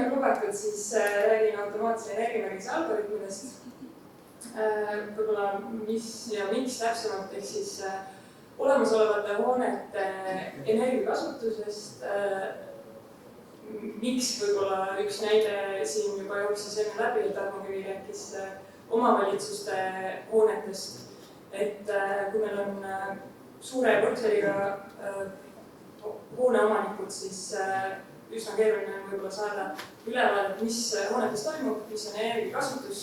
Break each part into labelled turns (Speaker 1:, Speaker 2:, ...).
Speaker 1: lubatud, siis räägin automaatse energiamärgise algoritmidest. Võib-olla mis ja miks täpsemalt, ehk siis olemasolevate hoonete energiakasutusest. Miks võib-olla üks näide siin juba jooksis enne läbi, et Tarmo Kivi rääkis omavalitsuste hoonetest. Et kui meil on suure portfelliga hooneomanikud, siis üsna keeruline on võib-olla saada ülevaadet, mis hoonetes toimub, mis on energiakasutus,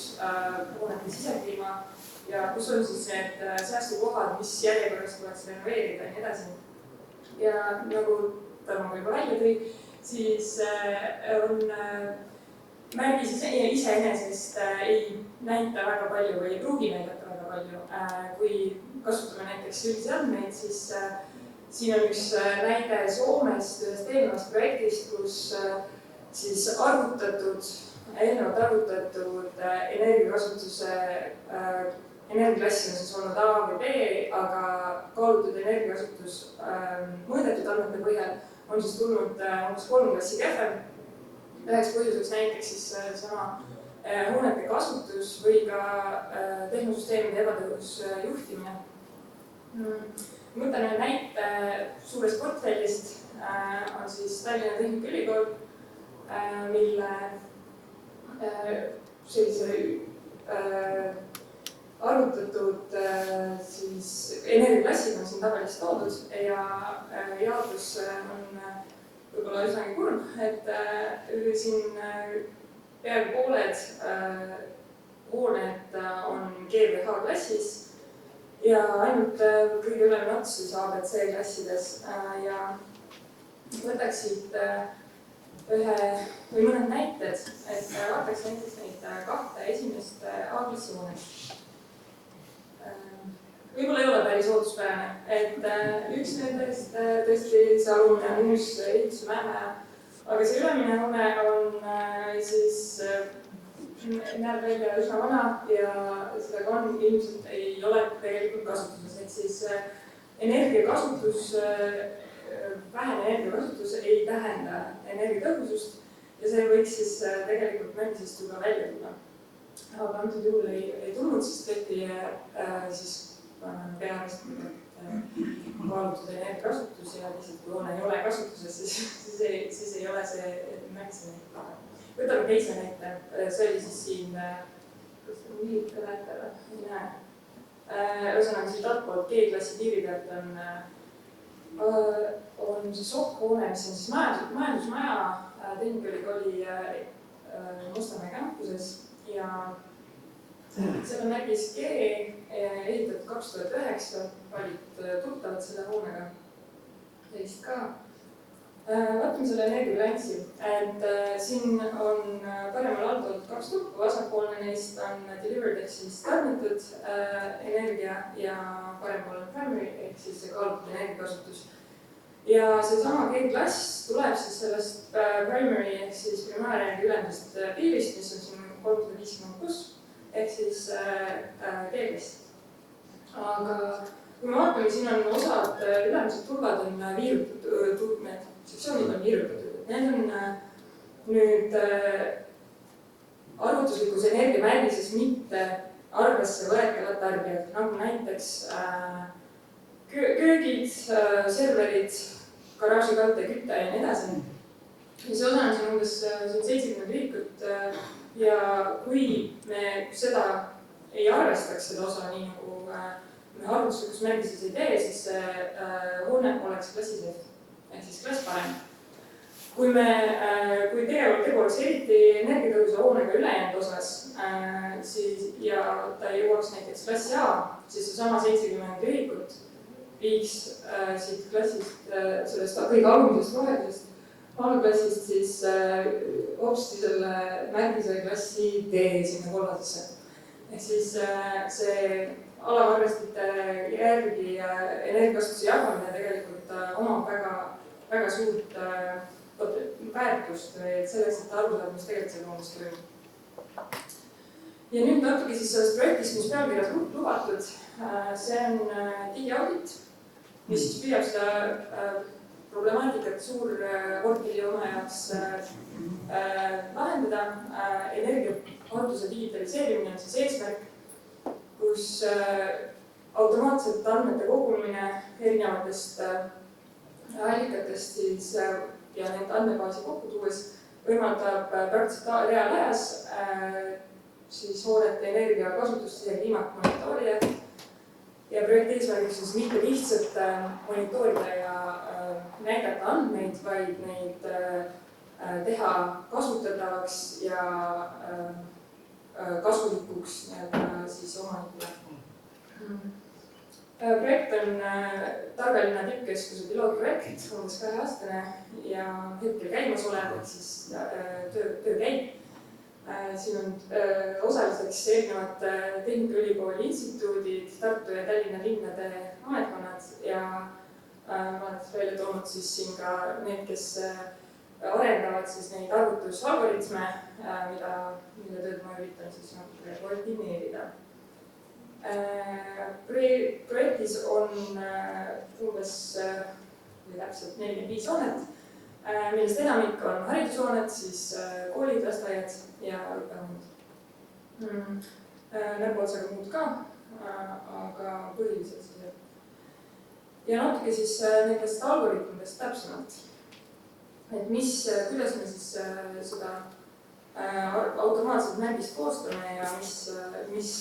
Speaker 1: hoonete sisekliima ja kus on siis need säästukohad, mis järjekorras tuleks renoveerida ja nii edasi. Ja nagu Tarmo juba välja tõi, siis on märgis iseenesest ei näita väga palju või ei pruugi näidata väga palju. Kui kasutame näiteks üldseadmeid, siis siin on üks näide Soomest ühest eelnevast projektist, kus siis eelnevalt arvutatud energiakasutuse energiaklassi on siis olnud A või B, aga kaalutud energiakasutus mõõdetud andmete põhjal on siis tulnud umbes 3 klassi kehvem. Üheks põhjuseks näiteks siis sama hoonete kasutus või ka tehnosüsteemide ebatõhus juhtimine. Mõtlen ühe näite suurest portfellist, on siis Tallinna Tehnikaülikool, mille sellise arvutatud energiaklassid on siin tabelis toodud ja jaotus on võib-olla üsnagi kurb, et siin peaaegu pooled hooned on G või H klassis ja ainult kõige ülemine ots siis ABC klassides ja võtaks siit ühe või mõned näited, et vaataks näiteks neid 2 esimest A-klassi hoonet. Võib-olla ei ole päris ootuspärane, et üks nendest tõesti see alumine on uus ehituse Mäemäe, aga see ülemine hoone on siis näeb välja üsna vana ja seda ka on ilmselt ei ole tegelikult kasutuses, et siis energiakasutus, vähene energiakasutus ei tähenda energiatõhusust ja see võiks siis tegelikult märgisest juba välja tulla. Aga antud juhul ei tulnud, sest tehti siis peaarvestada kaalutud energiakasutus ja lihtsalt kui hoone ei ole kasutuses, siis ei ole see märgise näite. Võtame teise näite, see oli siis siin, kas on miilika näete või? Ei näe. Ühesõnaga siit altpoolt G-klassi piiri pealt on see sokkhoone, mis on siis majandusmaja Tehnikaülikooli Mustamäe campuses ja seal on märgis G, ehitatud 2009, paljud tuttavad selle hoonega, teist ka. Vaatame selle energiabilanssi, et siin on paremal aldol 2 tuppu, vasakpoolne neist on delivered ehk siis tarnitud energia ja parempool on primary ehk siis see kaalutud energiakasutus. Ja seesama G-klass tuleb siis sellest primary ehk siis primaarenergia ülemist piirist, mis on siin 350 pluss. Ehk siis G-klass. Aga kui me vaatame, siin on osad ülemised tulbad on viirutatud, need sektsioonid on viirutatud. Need on nüüd arvutuslikus energiamärgises mitte arvesse võetavad tarbijad, nagu näiteks köögid, serverid, garaažikalte, küte ja nii edasi. Ja see osa on siin umbes 70 ühikut ja kui me seda ei arvestaks, seda osa nii nagu me arvutuslikus märgises ei tee, siis see hoone oleks klassis ehk siis klass parem. Kui tegu oleks eriti energiatõhusa hoonega ülejäänud osas ja ta jõuaks näiteks klassi A, siis seesama 70 ühikut viiks siit klassist, sellest kõige alumisest vahelisest A-klassist siis hopsti selle märgise klassi D sinna kollasesse. Ehk siis see alamarvestite järgi energiakasutuse jagamine tegelikult omab väga suurt väärtust selleks, et aru saada, mis tegelikult selle hoones toimub. Ja nüüd natuke siis sellest projektist, mis pealkirjas lubatud, see on digiaudit, mis siis püüab seda problemaatikat suur portfelli oma jaoks lahendada. Energiakasutuse digitaliseerimine on siis eesmärk, kus automaatselt andmete kogumine erinevatest allikatest siis, ja need andmebaasi kokku tuues võimaldab praktiliselt reaalajas siis hoonete energiakasutust ja kliimat monitoorida. Ja projekti eesmärgiks on mitte lihtsalt monitoorida ja näidata andmeid, vaid neid teha kasutatavaks ja kasulikuks siis omanikule. Projekt on Targalinna tippkeskuse pilootprojekt, umbes 2-aastane ja hetkel käimas olev, ehk siis töö käib. Siin on osaliseks erinevad Tehnikaülikooli instituudid, Tartu ja Tallinna linnade ametkonnad ja ma olen välja toonud siis siin ka need, kes arendavad siis neid arvutusalgoritme, mille tööd ma üritan siis koordineerida. Projektis on umbes täpselt 45 hoonet, millest enamik on haridushooned, siis koolid, lasteaiad ja õppehooned. Näpuotsaga muud ka, aga põhiliselt siis. Ja natuke siis nendest algoritmidest täpsemalt. Et kuidas me siis seda automaatselt märgist koostame ja mis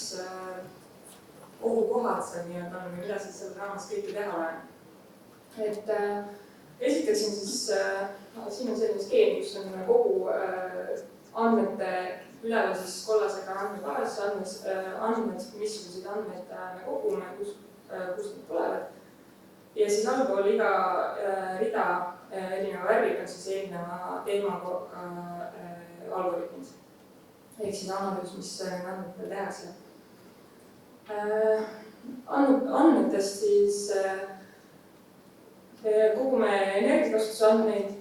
Speaker 1: ohukohad seal nii-öelda on, mida siis selle raames kõike teha olen. Et esitaksin siis, siin on selline skeem, kus on kogu andmete üleval siis kollasega andmebaas, andmed, missuguseid andmeid me kogume, kust need tulevad. Ja siis allpool iga rida erineva värviga on siis erineva teemaga algoritmid. Ehk siis analüüs, mis andmetel tehakse. Andmetest siis kogume energiakasutuse andmeid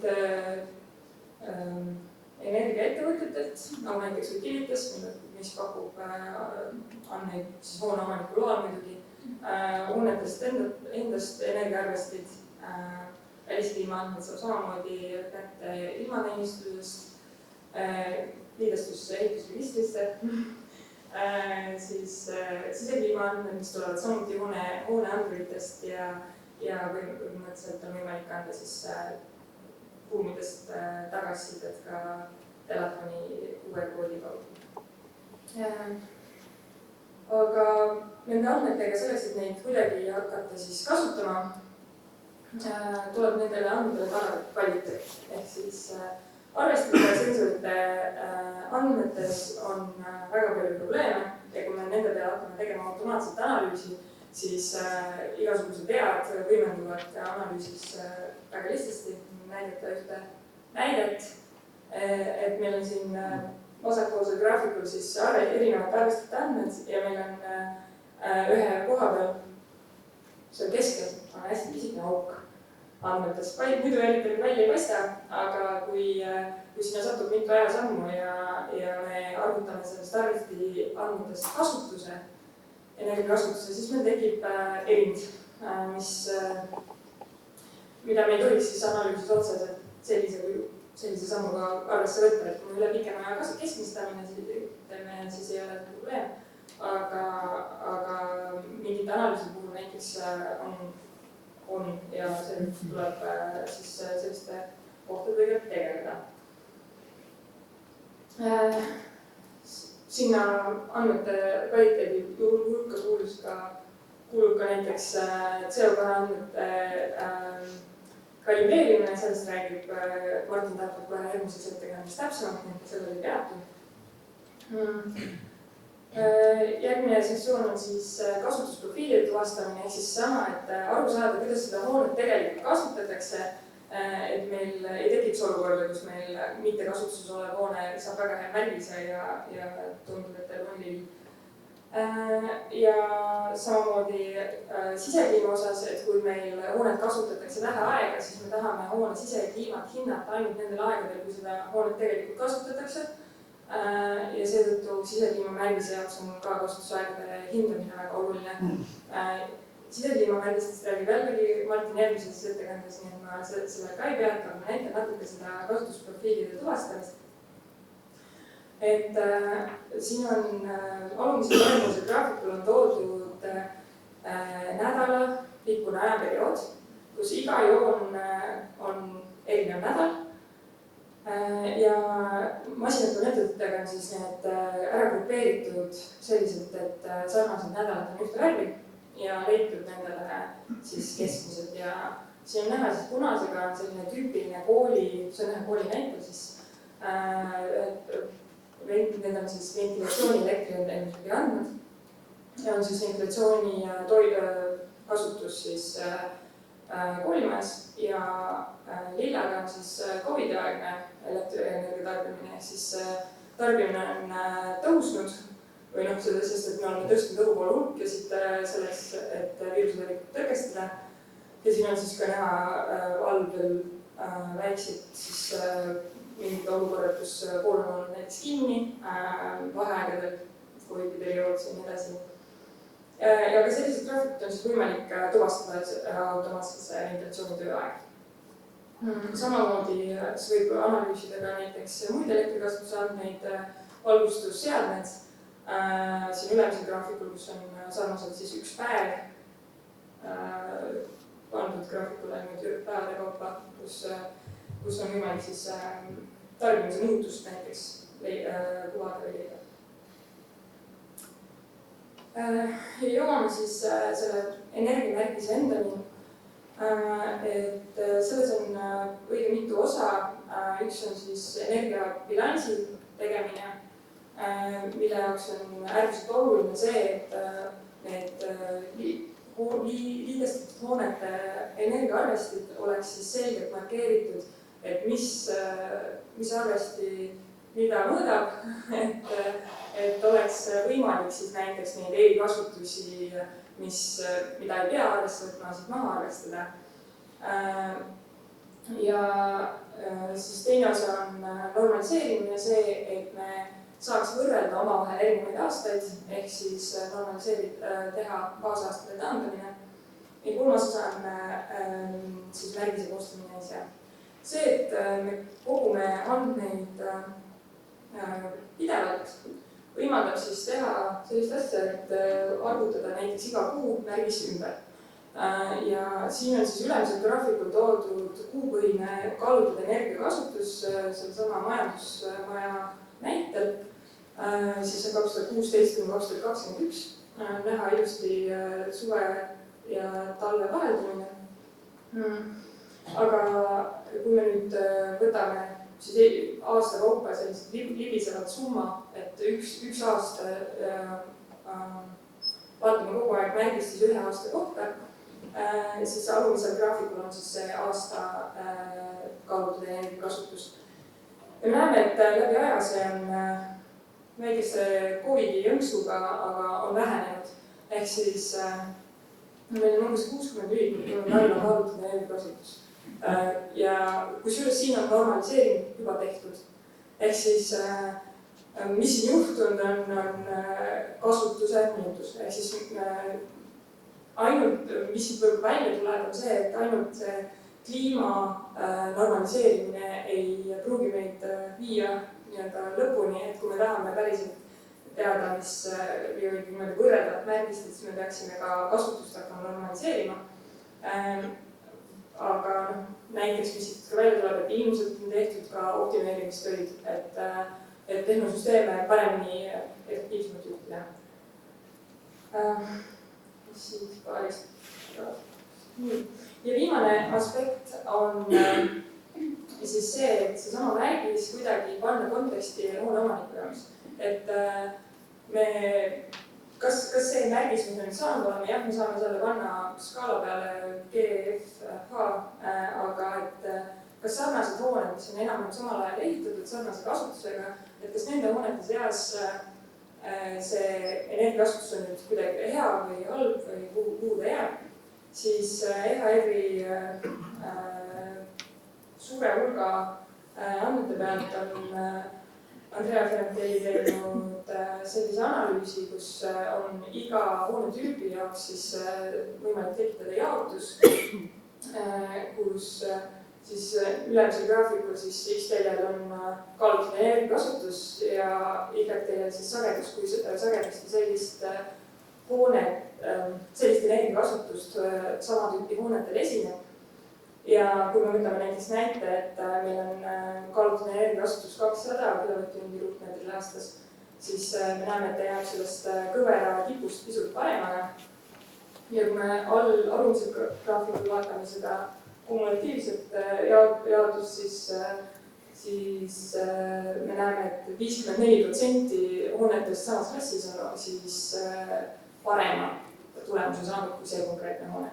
Speaker 1: energiaettevõtetelt, nagu näiteks Utilitas, mis pakub andmeid siis hoone omaniku loal muidugi, hoonetest endast energiaarvestid, väliskliima andmed saab samamoodi kätte ilmateenistusest, liidestusse ehitusregistrisse, siis sisekliima andmed, mis tulevad samuti hooneanduritest ja põhimõtteliselt on võimalik anda siis ruumidest tagasisidet ka telefoni QR-koodi kaudu. Aga nende andmetega selleks, et neid kuidagi hakata siis kasutama, tuleb nendele andmetele tagada kvaliteet. Ehk siis arvestada sensorite andmetes on väga palju probleeme ja kui me nende peale hakkame tegema automaatset analüüsi, siis igasugused vead võimenduvad analüüsis väga lihtsasti. Näidata ühte näidet, et meil on siin vasakpoolsel graafikul siis erinevad arvestajate andmed ja meil on ühe koha peal, seal keskel on hästi pisikene auk andmetes. Muidu eriti välja ei paista, aga kui sinna satub mitu ajasammu ja me arvutame sellest arvesti andmetest kasutuse, energiakasutuse, siis meil tekib erind, mida me ei tohiks siis analüüsis otseselt sellise sammuga arvesse võtta, et kui üle pikema aja keskmistamine, siis ei ole probleem. Aga mingite analüüsi puhul näiteks on ja see tuleb siis selliste kohtadega tegeleda. Sinna andmete kvaliteedi hulka kuulub ka näiteks CO2 andmete kalibreerimine, sellest räägib Martin Tartut kohe järgmises ettekandes täpsemalt, nii et sellel ei peatu. Järgmine sektsioon on siis kasutusprofiilide tuvastamine, ehk siis sama, et aru saada, kuidas seda hoonet tegelikult kasutatakse, et meil ei tekiks olukorda, kus meil mitte kasutuses olev hoone saab väga hea märgise ja tundub, et teil on lill. Ja samamoodi sisekliima osas, et kui meil hoonet kasutatakse vähe aega, siis me tahame hoone sisekliimat hinnata ainult nendel aegadel, kui seda hoonet tegelikult kasutatakse. Ja seetõttu sisekliima märgise jaoks on ka kasutusaegade hindamine väga oluline. Sisekliima märgistest räägib jällegi Martin järgmises ettekandes, nii et ma selle ka ei peata, aga ma näitan natuke seda kasutusprofiilide tuvastamist. et siin on alumisel paremuse graafikul on toodud nädala pikkune ajaperiood, kus iga joon on erinev nädal. Ja masinaplanetitega on siis need ära grupeeritud selliselt, et sarnased nädalad on ühte värvi ja leitud nendele siis keskmised ja siin on näha siis punasega on selline tüüpiline kooli, see on ühe kooli näitel siis, need on siis ventilatsiooni elektrienergia andmed ja on siis ventilatsiooni kasutus siis koolimajas ja lillaga on siis COVID-i-aegne elektrienergia tarbimine, ehk siis tarbimine on tõusnud või sest et me oleme tõstnud õhuvoolu hulkasid selleks, et viiruse levikut tõkestada. Ja siin on siis ka näha all veel väiksed siis mingid olukorrad, kus kool on olnud näiteks kinni, vaheaegadel, COVID-i periood ja nii edasi. Ja ka sellised graafikut on siis võimalik tuvastada automaatselt ventilatsiooni tööaeg. Samamoodi võib analüüsida ka näiteks muid elektrikasutuse andmeid, valgustusseadmed. Siin ülemisel graafikul, kus on sarnaselt siis üks päev pandud graafikule nüüd päevade kaupa, kus on võimalik siis tarbimise muutust näiteks kuvada või leida. Jõuame siis selle energiamärgise endani, et selles on õige mitu osa. Üks on siis energiabilansi tegemine, mille jaoks on äärmiselt oluline see, et need liidestatud hoonete energiaarvestid oleks siis selgelt markeeritud, et mis arvesti mida mõõdab, et oleks võimalik siis näiteks neid e-kasutusi, mida ei pea arvestada, siis maha arvestada. Ja siis teine osa on normaliseerimine, see, et me saaks võrrelda omavahel erinevaid aastaid, ehk siis teha baasaastate taandamine. Ja kolmas osa on siis märgise koostamine ise. See, et me kogume andmeid pidevalt, võimaldab siis teha sellist asja, et arvutada näiteks iga kuu märgis ümber. Ja siin on siis ülemisel graafikul toodud kuupõhine kaalutud energiakasutus sellesama majandusmaja näitel, siis on 2016–2021 näha ilusti suve ja talve vaheldumine. Aga kui me nüüd võtame siis aasta kaupa sellist libisevat summa, et üks aasta vaatame kogu aeg märgist siis ühe aasta kohta, siis alumisel graafikul on siis see aasta kaalutud energiakasutus. Ja me näeme, et läbi aja see on väikese COVID-i jõnksuga, aga on vähenenud. Ehk siis meil on umbes 60 ühikut alla kaalutud energiakasutus. Ja kusjuures siin on normaliseering juba tehtud. Ehk siis mis siin juhtunud on kasutuse muutus. Ehk siis ainult, mis siit võib välja tuleb, on see, et ainult see kliima normaliseerimine ei pruugi meid viia lõpuni, et kui me tahame päriselt teada, või võrreldavat märgist, siis me peaksime ka kasutust hakkama normaliseerima. Aga näiteks, mis siit ka välja tuleb, et ilmselt on tehtud ka optimeerimistöid, et tehnosüsteeme paremini efektiivsemalt juhtida. Siit paarist. Ja viimane aspekt on siis see, et seesama märgis kuidagi panna konteksti hoone omaniku jaoks. Et kas see märgis, mis me nüüd saanud oleme, jah, me saame selle panna skaala peale GFH, aga et kas sarnased hooned, mis on enam samal ajal ehitatud sarnase kasutusega, et kas nende hoonete seas see energiakasutus on nüüd kuidagi hea või halb või kuhu ta jääb, siis EHR-i suure hulga andmete pealt on Andrea Ferrantelli teinud sellise analüüsi, kus on iga hoonetüübi jaoks siis võimalik tekitada jaotus, kus siis ülemisel graafikul siis X-teljel on kaalutlusele energiakasutus ja Y-teljel siis sagedus, kui sagedasti sellist energiakasutust sama tüüpi hoonetel esineb. Ja kui me võtame näiteks näite, et meil on kaalutlusele energiakasutus 200 kWh ruutmeetril aastas, siis me näeme, et ta jääb sellest kõvera tipust pisut paremale. Ja kui me alumisel graafikul vaatame seda kumulatiivset jaotust, siis me näeme, et 54% hoonetest samas klassis on siis parema tulemuse saanud kui see konkreetne hoone.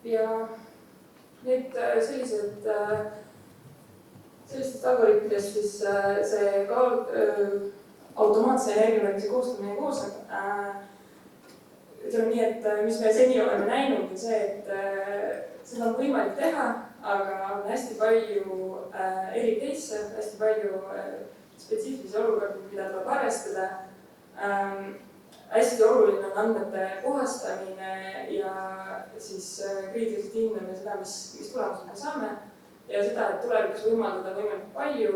Speaker 1: Ja need sellistest algoritmidest siis see automaatse energiamärgise koostamine koosneb. Ütleme nii, et mis me seni oleme näinud on see, et seda on võimalik teha, aga on hästi palju eri case'e, hästi palju spetsiifilisi olukordi, mida tuleb arvestada. Hästi oluline on andmete puhastamine ja siis kriitiliselt hindame seda, mis tulemused me saame ja seda, et tulevikus võimaldada võimalikult palju,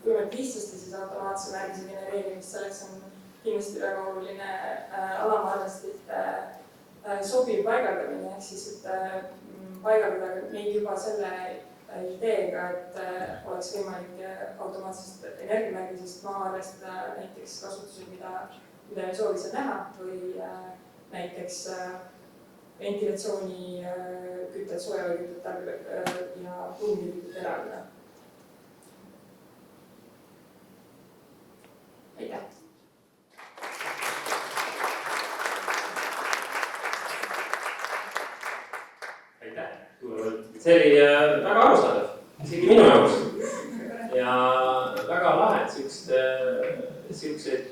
Speaker 1: võimalikult lihtsasti siis automaatse märgise genereerimist, selleks on kindlasti väga oluline alamaarvestite sobiv paigaldamine, ehk siis, et paigaldada neid juba selle ideega, et oleks võimalik automaatsest energiamärgisest maha arvestada näiteks kasutused, mida ei soovi seal näha või näiteks ventilatsiooni kütet, sooja kütet ja ruumikütet eraldada. Aitäh!
Speaker 2: See oli väga arusaadav, isegi minu jaoks. Ja väga lahe, et siuksed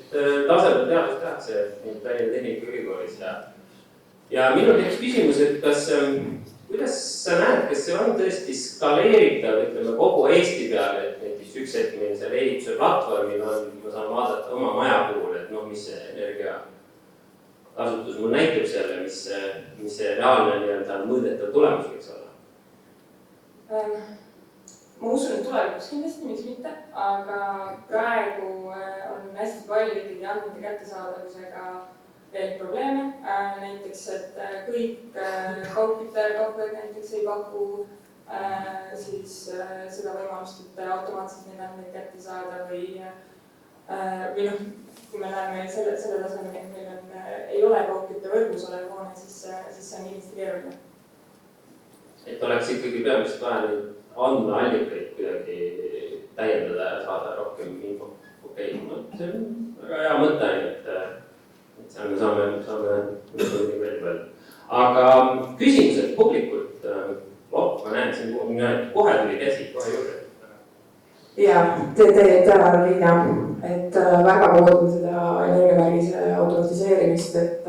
Speaker 2: tasemel teadust tehakse Tallinna Tehnikaülikoolis. Ja minul tekkis küsimus, et kuidas sa näed, kas see on tõesti skaleeritav, ütleme kogu Eesti peale, et näiteks üks hetk meil seal ehituse platvormil on, ma saan vaadata oma maja puhul, et mis see energia kasutus mul näitab selle, mis see reaalne mõõdetav tulemus võiks olla?
Speaker 1: Ma usun, et tulevikus kindlasti, miks mitte, aga praegu on hästi palju ikkagi andmete kättesaadavusega veel probleeme. Näiteks, et kõik kaupluste näiteks ei paku siis seda võimalust, et automaatselt neid andmeid kätte saada või kui me näeme selle tasemel, et meil ei ole kaupluste võrgus olev hoone, siis see on kindlasti keeruline.
Speaker 2: Et oleks ikkagi peamiselt vaja neid andmeallikaid kuidagi täiendada ja saada rohkem info. Okei, see on väga hea mõte, et seal me saame midagi veel veel. Aga küsimused publikult, ma näen siin kohe tuli käsi, kohe juurde.
Speaker 3: Ja, te teete ära Liina, et väga poodun seda energiamärgise automatiseerimist, et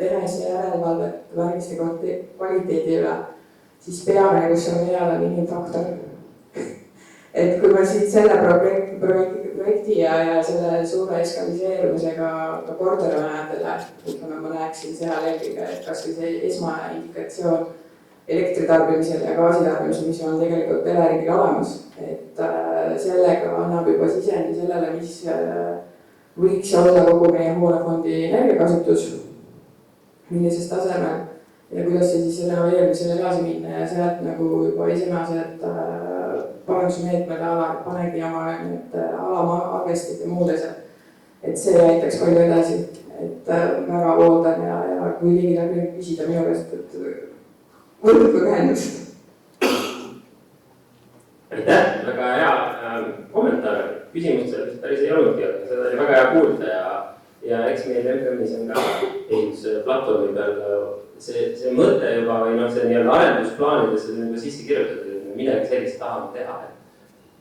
Speaker 3: tehes järelevalvet märgiste kvaliteedi üle. Siis peamine, kus on heal inimfaktor. Et kui ma siit selle projekti ja selle suure eskaliseerumisega kortermajadele, ma näeksin seal eelkõige, et kas või see esmaindikatsioon elektritarbimisel ja gaasitarbimisel, mis on tegelikult pereringil olemas, et sellega annab juba sisendi sellele, mis võiks olla kogu meie hoonefondi energiakasutus, millises tasemel. Ja kuidas see siis renoveerimisele edasi minna ja sealt nagu juba esimesed parandusmeetmed panegi oma alamaarvestid ja muud asjad. Et see aitaks palju edasi, et väga pooldan ja kui ligi läheb küsida minu käest, et võrdku ühendust.
Speaker 2: Aitäh, väga hea kommentaar. Küsimust sellest päris ei olnudki, aga seda oli väga hea kuulda ja eks meil MKM-is on ka ehitusplatvormi peal see mõte juba või see nii-öelda arendusplaanides on juba sisse kirjutatud, et midagi sellist tahame teha.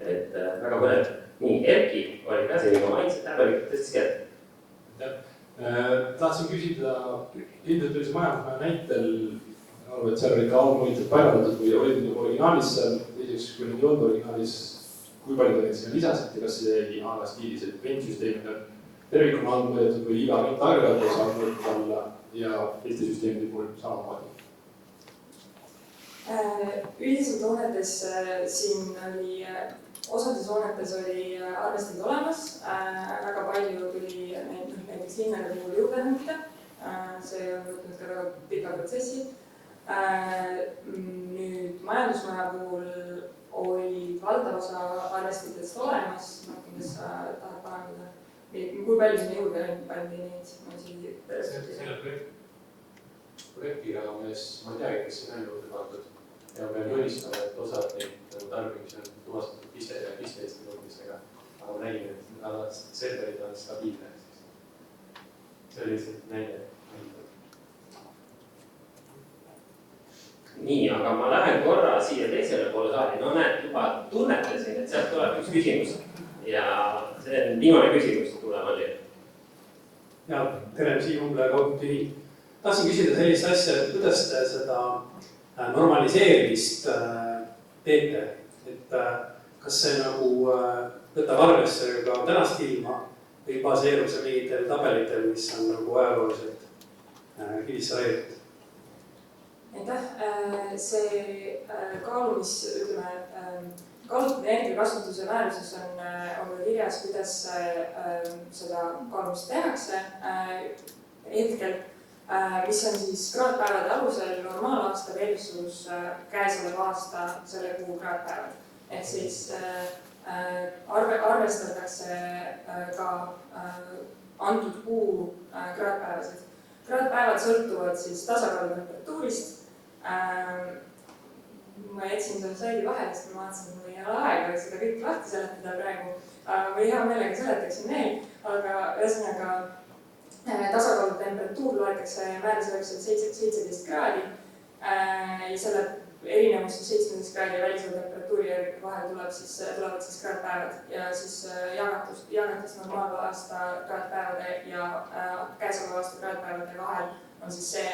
Speaker 2: Et väga põnev. Nii, Erki oli ka siin oma maitse täpelikult tõstis käed.
Speaker 4: Tahtsin küsida, ilmselt oli see majandusmaja näitel, et seal olid ka allmonited paigaldatud või olid nagu originaalis seal, teiseks kui nüüd ei olnud originaalis, kui palju te neid sinna lisasite, kas see jäi stiilis, et ventsüsteemid on tervikuna allmõõdetud või iga agregaat saab mõõdetud alla ja teiste süsteemide puhul samamoodi?
Speaker 1: Üldiselt hoonetes siin oli, osades hoonetes oli arvestid olemas, väga palju tuli neid näiteks linnade puhul juurde hankida, see on võtnud ka väga pika protsessi. Nüüd majandusmaja puhul oli valdav osa arvestitest olemas, kuidas sa tahad parandada, kui palju sinna juurde pandi neid, ma
Speaker 4: selle projekti raames, ma ei teagi, kes sinna juurde pandud. Ja pean tunnistama, et osad neid tarbimisi on tuvastatud piste-Eesti tootmistega, aga ma nägin, et serverid on stabiilne. See oli lihtsalt näide.
Speaker 2: Nii, aga ma lähen korra siia teisele poole saali. No näed, juba tunnetasin, et sealt tuleb üks küsimus. Ja see on viimane küsimus tulevalli.
Speaker 5: Ja, tere, Siim Umbla Kaugtühi. Tahtsin küsida sellist asja, et kuidas te seda normaliseerimist teete, et kas see nagu võtab arvesse ka tänast ilma või baseerub see mingitel tabelitel, mis on nagu ajalooliselt kivisse raiutud?
Speaker 1: Aitäh, see kaalumis, ütleme, kaalutud energiakasutuse määruses on kirjas, kuidas seda kaalumist tehakse hetkel. Mis on siis kraadpäevade alusel normaalaasta versus käesoleva aasta selle kuu kraadpäevad. Ehk siis arvestatakse ka antud kuu kraadpäevasid. Kraadpäevad sõltuvad siis tasakaalu temperatuurist. Ma jätsin selle slaidi vahele, sest ma vaatasin, et mul ei ole aega seda kõik lahti seletada praegu. Ma hea meelega seletaksin veel, aga ühesõnaga tasakaalu temperatuur loetakse määruse 17 kraadi ja selle erinevus 17 kraadi ja välisel temperatuuri vahel tulevad siis kraadpäevad ja siis jagatus normaalvaasta kraadpäevade ja käesoleva aasta kraadpäevade vahel on siis see,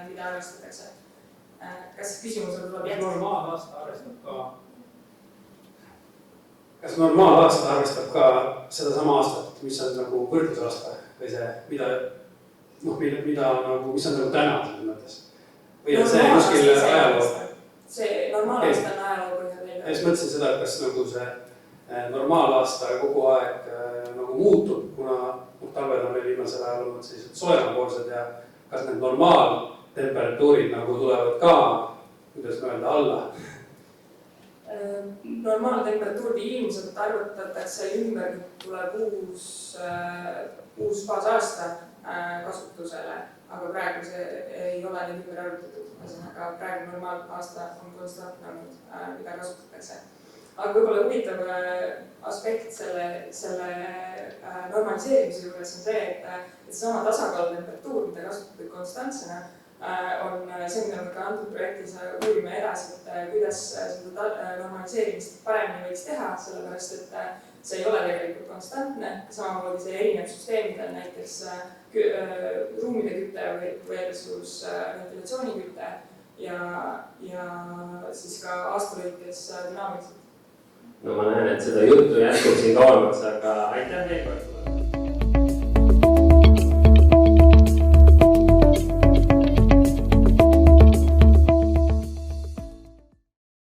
Speaker 1: mida arvestatakse. Kas küsimusel tuleb jätta?
Speaker 5: Kas normaalaasta arvestab ka sedasama aastat, mis on nagu võrdlusaasta? Või see, mida nagu, mis on nagu täna selles mõttes? Või on see kuskil ajaloo?
Speaker 1: See normaalaasta on ajaloo põhjal.
Speaker 5: Ja siis mõtlesin seda, et kas nagu see normaalaasta kogu aeg nagu muutub, kuna talvel on meil viimasel ajal olnud sellised soojemapoolsed ja kas need normaaltemperatuurid nagu tulevad ka, kuidas öelda, alla?
Speaker 1: Normaaltemperatuuri ilmselt arvutatakse ümber, tuleb uus baasaasta kasutusele, aga praegu see ei ole nüüd ümber arvutatud. Aga praegu normaalaasta on konstantne olnud, mida kasutatakse. Aga võib-olla huvitav aspekt selle normaliseerimise juures on see, et sama tasakaalu temperatuur, mida kasutatud konstantsena, on see, mida me ka antud projektis uurime edasi, et kuidas seda normaliseerimist paremini võiks teha, sellepärast et see ei ole tegelikult konstantne, samamoodi see erineb süsteemidel, näiteks ruumide küte versus ventilatsiooniküte ja siis ka aastalõikes dünaamiliselt.
Speaker 2: No ma näen, et seda juttu jätkub siin kauemaks, aga aitäh veel kord.